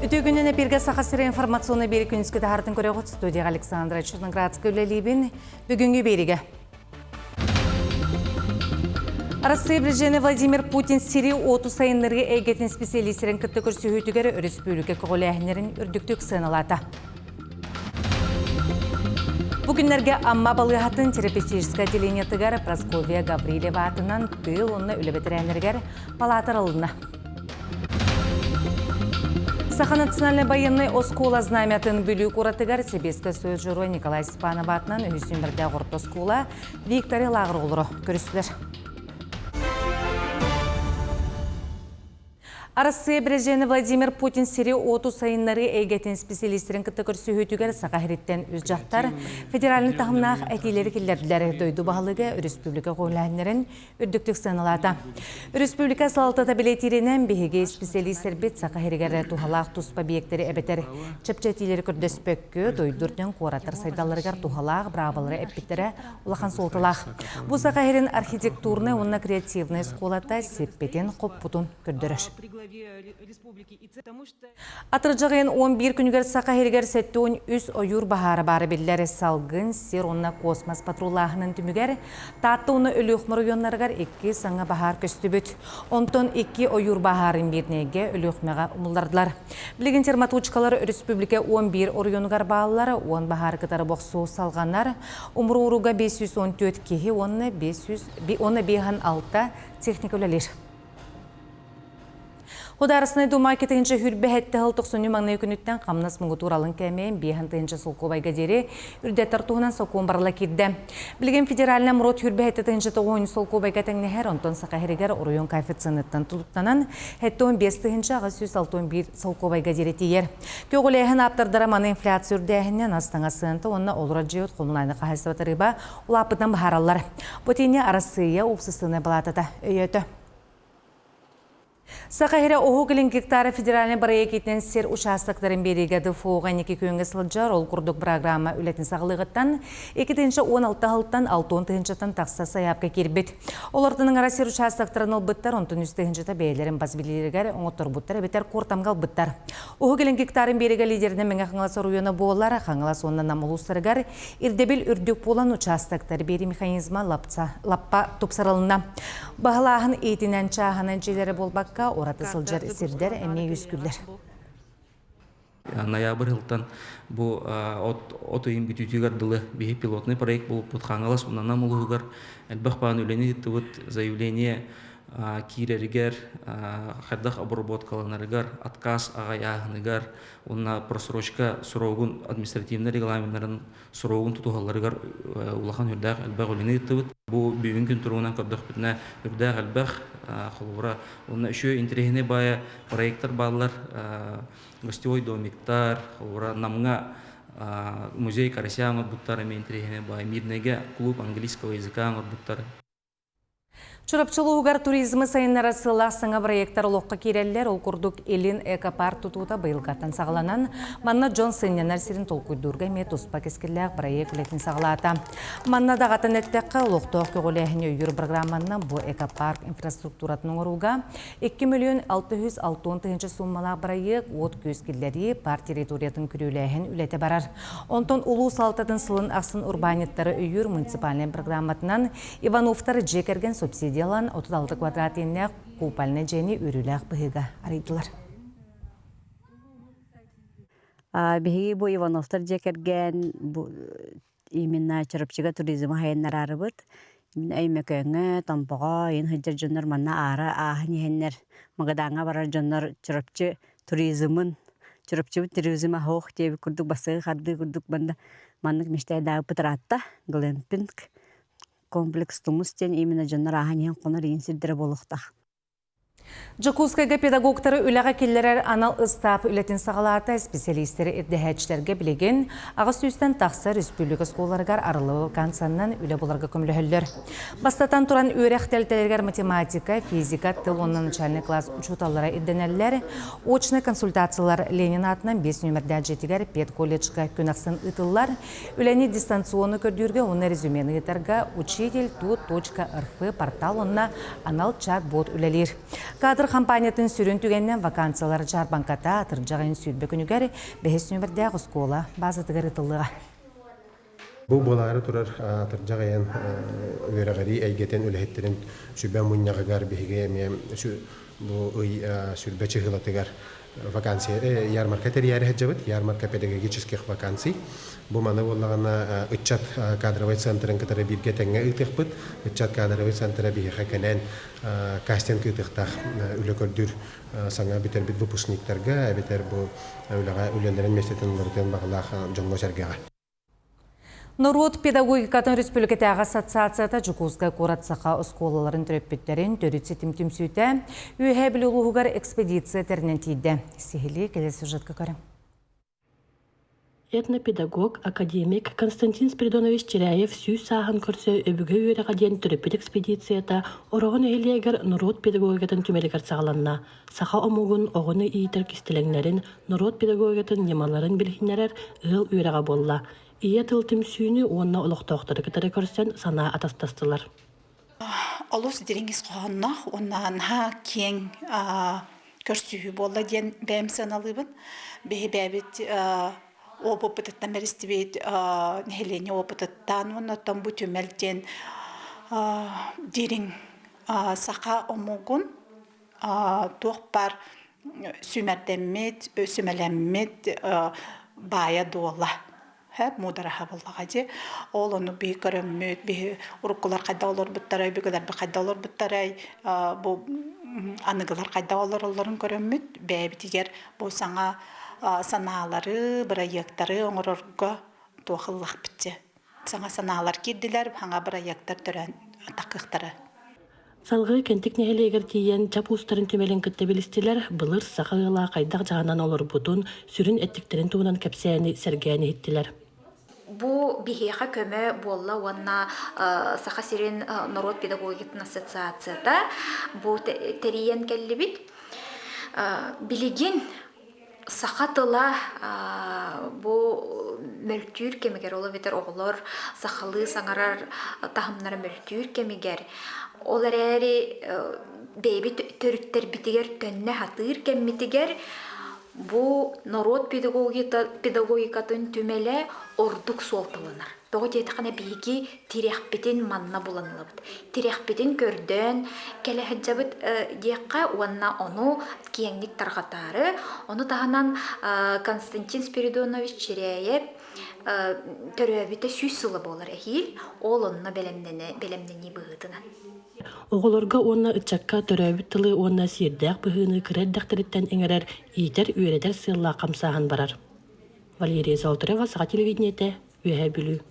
Үтігініне бірге сақасыры информационы бері күніскі тағардың көре ғыт студия Александра Черноградская үлелейбін бүгінгі беріге. Россия президенті Владимир Путин Сирия 30 сайынларға әйгетін специалистерін күтті көрсі өтігері республика көғыләхінерін үрдіктік сыналады. Бүгінлерге амма балығатын терапевтическое отделение тығары Прасковия Гаврилева атынан тыл онына үлебетірәнергер палатарылына. Саха национальный военный оскола знамятын бүлі құратығар себескі сөз жұру Николай Степанов атынан үйсімбірді ғұрт оскола Виктория Лағыр олыры көрістілер. Россия президенті Владимир Путин Сирия 30 сайынлары әйгетін специалистерін күтті көрсі өтігер сақахиреттен өз жақтар федеральный тағымнақ әтейлері келдерділері дойду бағылығы республика қойлайынларын үрдіктік сыналады. Республика салатата білетерінен бейге специалистер бет сақахирегері тухалақ тұспа бейектері әбетер чепчетейлері күрдеспөккі дойдурден қоратыр сайдаларығар тухалақ бравалары әппеттері ұлақан солтылақ. Бұл сақахирин архитектурны, онына креативный сколата сеппетен қоппутын күрдірір. Атыржағын 11 күнігер сақахиргер сәттуын үс ойыр бағары бары білдері салғын сер онына космос патрулағының түмігер татты оны өлі ұқмыр ойонларғар 2 саңа бағар көсті бүт. Онтон 2 ойыр бағарын бернеге өлі ұқмыға ұмылдардылар. Білген терматучкалар республика 11 ойонығар бағалары 10 бағар қытары боқсу салғанар ұмыру ұруға 514 кеге оны 506 техника өлелер. Хударысыны дума кетігінші хүрбе әтті ғыл 90 маңны өкінеттен қамнас мұңғы туралын кәмейін бейхін тігінші сұлқобай гадері үрдеттар туғынан соқуын барыла кедді. Білген федералына мұрот хүрбе әтті тігінші тұғын сұлқобай кәтіңні әр онтон сақахерегер ұройын коэффициенттен тұлыптанан әтті 15 тігінші ағы 161 сұлқобай гадері тейер. Көгілейхін аптардара маны инфляция үрдәхінен астаңа сыынты онына олыра жеуд қолынайны қағайсыбатырыба ұлапыдан бағаралар. Бұтіне Россия ұпсысыны балатата өйеті. Сақахира оғы кілін гектары федеральный барайы кетінен сер ұшастықтарын береге дұфуға неке күйінгі сылджар ол күрдік программа үлетін сағылығыттан 2-16-тан 6-10-тан тақса саяпқа кербет. Олардың ара сер ұшастықтарын ол бұттар, 10-3-та бәйлерін бас білерігер, оңыттыр бұттар, әбетер қортамғал бұттар. Оғы кілін гектарын береге лидерінің мәңі қаңылас оруяны болар, қаңылас онынан намылыстырығар, ирдебіл үрдік болан ұшастықтар бері механизма лаппа тұпсарылына. Бағылағын етінен чағынан желері болбаққа ораты сылжар сирдер әме үскүллер. Ноябрь жылтан бұл отойын бүтүтігер дылы бейі пилотный проект бұл бұтқаңылас ұнана мұлығығар әлбақ бағын өлені тұвыт заявление кирерігер, қаддақ обработкаланарығар, отказ ағаяғынығар, онына просрочка сұрауғын административный регламентларын сұрауғын тұтуғаларығар ұлақан үрдәқ әлбақ өлені тұвыт. Бұл бүйін күн тұруынан көрдіқ бітіне үрдәқ әлбақ қолуыра. Онына үші интерегіне бая проекттар балылар, гостевой домиктар, намға музей Карасян отбуттары мен интерегіне бая, мирнеге клуб английского языка отбуттары. Чурапчылуғар туризмы сайыннара сылақ саңа проекттар лоққа керелілер ол күрдік елін экопар тұтуыда бұйылғаттан сағыланан манна Джон Сенненер сирін толқүйдурға мет ұспа кескілләқ проект үлетін сағылата. Манна дағатын әттәққа лоқтоқ көгіләхіне үйір программанна бұл экопарк инфраструктуратының ұруға 2,660,000 суммалақ проект от көскілдері пар территориятын күріләхін үлеті барар. Онтон ұлу салтатын сылын ақсын урбаниттары үйір муниципалinen программатынан Ивановтар жекерген субсидия Делан 36 квадратинне купальны жени үріләқ бұғыға арайдылар. Бігі бұл Ивановтар жекерген именно чырыпчыға туризмы хайыннар арыбыд. Әймекөңі, тампыға, ең хыджар жондар манна ары ағын ехеннер. Мағадаңа барар жондар чырыпчы туризмын, чырыпчы туризмы хоқ дейбі күрдік басығы қарды күрдік банда маннық мештайдағы пытыратта, глэмпинг. Комплекс тумустен именно жондар аханен қонар инсиддері болуқтақ. Жакускайга педагогтары үліға келлерер анал ұстап үлетін сағалата специалистері үрдіхәтшілерге білеген ағыз үстен тақсы республика сколарығар арылығы қансаннан үлі боларға көмілі Бастатан тұран өрек тәлтелергер математика, физика, тыл онын начальный класс учуталары үрденелер, очны консультациялар Ленин атынан 5 нөмірді жетігер пед колледжға көнақсын ұтылар, үләні дистанционы көрдерге оны резюмені етарға учитель.рф портал онына анал чат-бот үлелер. Кадр компаниятын сүрін түгеннен вакансиялар жарбанката атыржағын сүрбе күнігер бәхес нөмірдәғ ұскола базатығыр ытылыға. Бу болары турар атыржағайын өрәғари әйгетен өләхеттерін сүрбән мұннағығар бейге бу сүрбе чығылатығар вакансия ярмарка терияре хаджабыт, ярмарка педагогических вакансий. Бу маны боллағана үтчат кадровый центрын кытары бирге тәңе үтіқпыт, үтчат кадровый центры бейге кәнен кастинг үтіқтақ үлі саңа бітер бит выпускниктарға, бітер бу үлендерін местетін бұртен бағылақ жоңго сәргеға. Народ педагогикатын республикатағы ассоциацията Жукузга Куратсақа ұсколаларын түреппеттерін төрітсі тімтімсүйті үйе білі ұлығығар экспедиция терінен тейді. Сихили келесі сюжетка көрім. Этнопедагог, академик Константин Спиридонович Черяев сүйіз сағын көрсі өбігі үйереға ден түріппет экспедицията орағын өйлегер народ педагогикатын түмелігер сағаланна. Сақа омуғын оғыны иетер кістелеңлерін народ педагогикатын немаларын білхінерер ұл үйереға болла. Ие тылтым сүйіні онна ұлықтауқтары кітары көрсен сана атастастылар. Олус дереңіз қоғаннақ, оннан кең көрсүйі болла ден бәйім саналыбын. Бәйбәбет опытыттан мәрістібет нәхелене опытыттан, оннаттан бұ төмелден дерің сақа омуғын тоқпар сүмәрдәммет, өсімәләммет бая дуалла. Мудараха боллаға де. Ол оны бей көріммет, бей ұрыққылар қайда олар бұттарай, бейгілер бей қайда олар бұттарай, бұл анығылар қайда олар оларын көріммет. Бәйбітігер бұл саңа саналары, бірайектары оңырырға тоқыллақ бітті. Саңа саналар керділер, хаңа бірайектар түрен тақықтары. Салғы кентик нәхелегер тиен чап устарын түмелен кітті білістілер, бұлыр сақығыла қайдақ жағанан олар бұдын, сүрін әттіктерін туынан кәпсәйіні сәргәйіні еттілер. Бу бихеха көмө болла уанна саха сирен народ педагогикатын ассоциацията бу териен келлибит билигин саха тыла бу мөлтүр кемигер олы бетер оғылар сахалы саңарар тахымнары мөлтүр кемигер олар әри бейби төрүттер битигер төнне хатыр кеммитигер бу народ педагогикатын түмеле ордук суалтылынар. Тоғы дейдіқана бейгі тиряқпетін манна буланылыбыд. Тиряқпетін көрден кәлі хаджабыд дейққа уанна ону киеңнік тарғатары. Оны тағынан Константин Спиридонович Черяев төрөбіті сүйс сылы болар әхил, ол онына белемдені бұғытына. Оғыларға онна үтчакка төрөбіт тылы онна сирдәк бұғыны кірәддәқтіріттен әңірер иетер үйередер сылла қамсағын барар. Валерия Золотарева, Саға телевидениеті, үйе бүлі.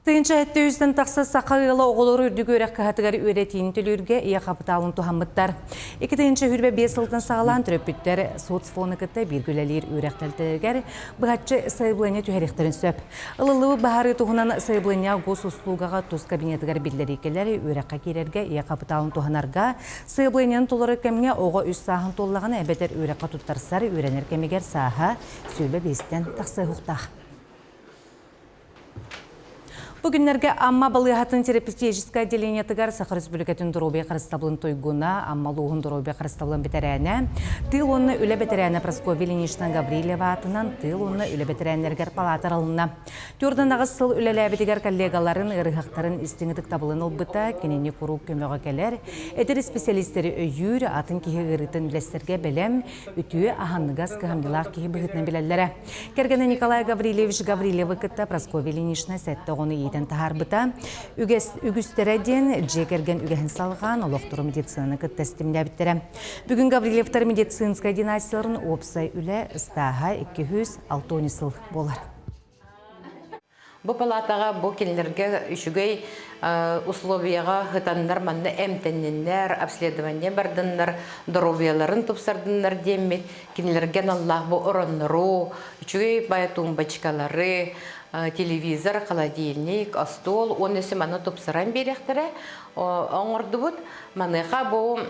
Тыйынча әтті үзден тақсы сақағылы оғылыр үрдігі өрәк қағатығар өретейін түлірге ия қапыталын тұхамыттар. Екі тыйынча хүрбе 5 сылтын сағалан түрөппіттер соцфоны кітті біргілелер өрәқтәлтігер бұғатчы сайблыне түхәріқтерін сөп.Ылылығы бағары тұғынан сайблыне гос ұслуғаға тұз кабинетігер білдері келер өрәққа керерге ия қапыталын тұханарға сайблынен толыры кәміне оға үз сағын толлағаны әбетер өрәққа тұттарсар өрәнер кәмегер саға сөйлбе 5-тен тақсы хуқтақ. Бүгінлерге амма балығатын терапевтическое отделение тыгар Саха Республикатын дұробе қарыстаблын тойгуна, амма луғын дұробе қарыстаблын бетерәне, тыл онны үлі бетерәне Прасковья Ильинична Гаврилева атынан тыл онны үлі бетерәнергер палатар алына. Түрдіңдағы сыл үлеләбетігер коллегаларын, ұрығақтарын істіңітік табылын ұлбыта, кенені құру көмеға келер, әтері специалистері өйір, атын кейі ғырытын үлестерге білем, үтіе ағанныгас кығамдылақ кейі бұғытын білелері. Кергені Николай Гаврилевич Гаврилева кітті Прасковья Ильинична сәтті ғоны ейден тахарбыта, үгістереден жекерген үгәхін салған олықтыру медицины кіттестімді біттері. Бүгін Гаврилевтар медицинская династияларын опсай үлі ұстаға 260 сыл болар. Бұл палатаға бұл келілерге үшігей условияға ғытандар манны әмтеннер, обследование бардындар, дұровияларын тұпсардындар демет, келілерген Аллах бұл ұраныру, үшігей баятун бачкалары, телевизор, холодильник, стол, оны маны тұпсыран беректері оңырды бұд. Маныға бұл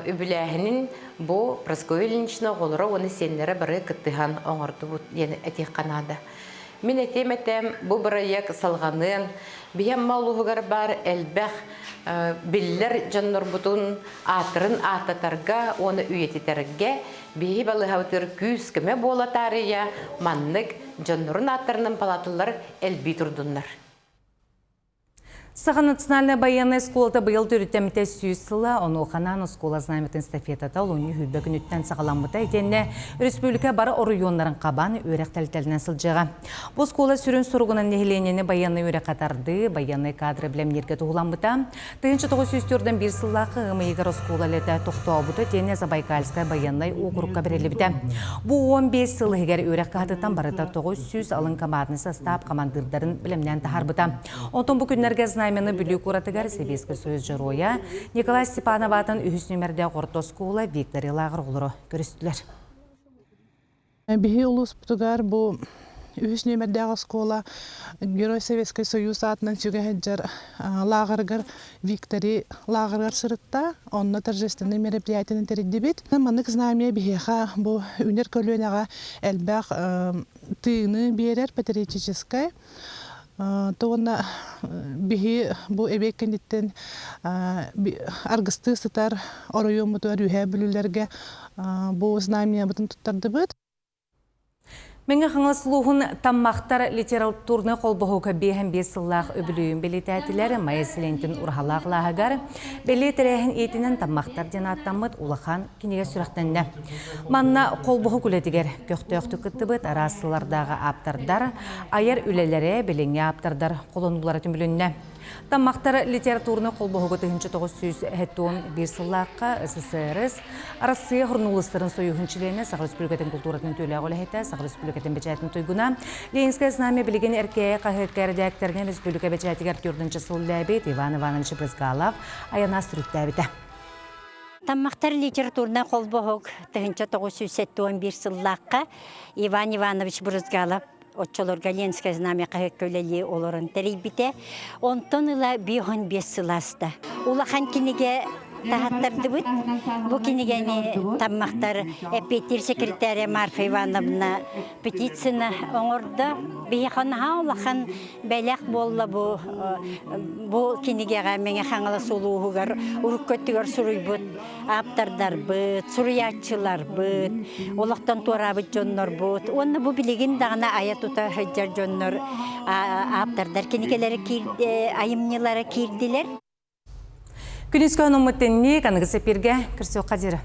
үбіләхінің бұл Прасковья Ильинична ғолыры оны сенлері бірі күттіған оңырды бұд, ені әтек қанады. Мен этеметем бу проект салганын биһем малугар бар элбэх биллер жаннор бутун атырын ататарга оны үйетитерге биһи балыхавтыр күз кеме болатарыя маннык жаннорун атырынын палатылар элби турдуннар. Саха национальная военная школата быйыл төрүттәмите сүйсыла, оны оқанан школа знаметин стафетата луни хүлбі күніттен сағаламыта етенне республика бары орыйонларын қабан өрек тәлтәлінен сылжыға. Бұл школа сүрін сұрғынан нехеленені военный өрек қатарды, военный кадры білемнерге тұғыламыта. Тыыншы 904-ден бір сыллақы ғымайығыр школа леті тоқтау бұты тене Забайкальская военный округка берелі біті. Бұл 15 сыл егер өрек қатытан барыта 900 алын командный состав командырдарын білемнен тахар бұта. Онтон бұл күнлерге знамені бүлі көратығар Советский Союз жыроя Николай Степановатын үхіс нөмірде ғорто скола Виктория Лағыр ғылыры көрістілер. Бихи улус бұтығар бұл үхіс нөмірдегі скола Герой Советский Союз атынан сүгәхеджер Лағырғыр Виктория Лағырғыр сырытта онны торжественный мероприятияны тереддебет. Маннык знамия бихиха бұл үнер көлуенеға әлбәқ тыыны берер патриотической. Тоғына бігі бұл әбек кәндеттен арғысты сытар оройон мұтуар үйе бүлілерге бұл знамия бұтын тұттарды бұд. Менге қаңласылуғын таммақтар литературны қолбығуға бейін бесіллақ өбілуін белетәтілері майеселентін ұрғалақ лағығар белетерәйін етінен таммақтар ден аттамыд улахан кенеге сүрақтанды. Манна қолбығы күлетігер көқты күтті бұд арасылардағы аптардар, айар үлелері белеңе аптардар қолынулары түмілінне. Таммақтар литературны қолбығығы 1901 сыллаққа СССР Россия ғырнулыстарын сойығыншылені Сағыр Республикатын культуратын төлі ғолайты, Сағыр Республикатын бәчәтін тойгуна, Ленинская знамя білген әркея қағыққар дәктерінен Республика бәчәтігер 4-ші сылләбет Иван Иванович Брызгалов аяна сүріттәбіті. Таммақтар литературны қолбығығы 1901 сыллаққа Иван Иванович Брызгалов Отчолорга Ленинская знамя көлели олорын терейбите, онтон ыла бейхон бес сыласта. Улахан кинеге тахаттарды бұд, бұл кинегені таммақтар Петер секретаря Марфа Ивановна петицияны оңырды. Бейхонға улахан бәләқ болла бұл кинегеға менге қаңылы солуғығар, ұрықкөттігер сұруй бұд, аптардар бұд, сұруятчылар бұд, олақтан туарабыд жоннор бұд. Оны бұл білеген дағына аят ұта хөджар жоннор аптардар кинегелері айымнелары керділер. Күнізгі ұнымыттенне қанығы сәперге кірсе қадері.